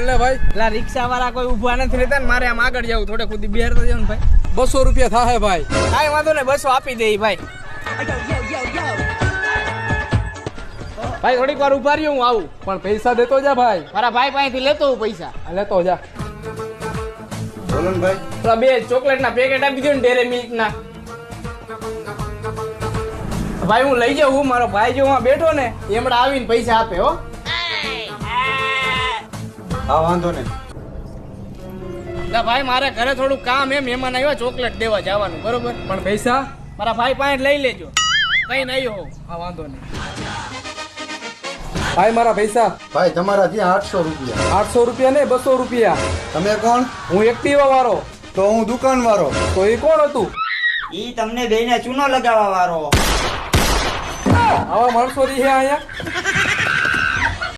ને ભાઈ. પેલા રિક્ષા વાળા કોઈ ઊભા નથી રહેતા ને મારે આમ આગળ જવું થોડે ખુદી બિહાર તો જાવ ને ભાઈ. 200 રૂપિયા થાય ભાઈ. કાંઈ વાંધો નહીં 200 આપી દે ભાઈ. ભાઈ થોડીક વાર ઉભા રહ્યો હું આવું. પણ પૈસા દેતો જા ભાઈ. મારા ભાઈ પાસેથી લેતો હું પૈસા. લેતો જા. બોલો ને ભાઈ. પેલા 2 ચોકલેટના પેકેટ આપી દો ને ડેરે મિલ્કના. ભાઈ હું લઈ જાઉં. મારો ભાઈ જો હું બેઠો ને એમણે આવીને પૈસા આપે હો. હા વાંધો નહીં. ભાઈ મારે ઘરે થોડું કામ એમ મહેમાન આવ્યા ચોકલેટ દેવા જવાનું બરોબર. પણ પૈસા મારા ભાઈ પાસે લઈ લેજો. કઈ નહીં હો. હા વાંધો નહીં. ભાઈ મારા પૈસા. ભાઈ તમારા ત્યાં 800 રૂપિયા. 800 રૂપિયા ને 200 રૂપિયા. તમે કોણ? હું એક્ટિવા વાળો. તો હું દુકાન વાળો. તો એ કોણ હતું? ઈ તમને બેને ચૂનો લગાવવા વાળો. આવા માણસો રહી અહીંયા.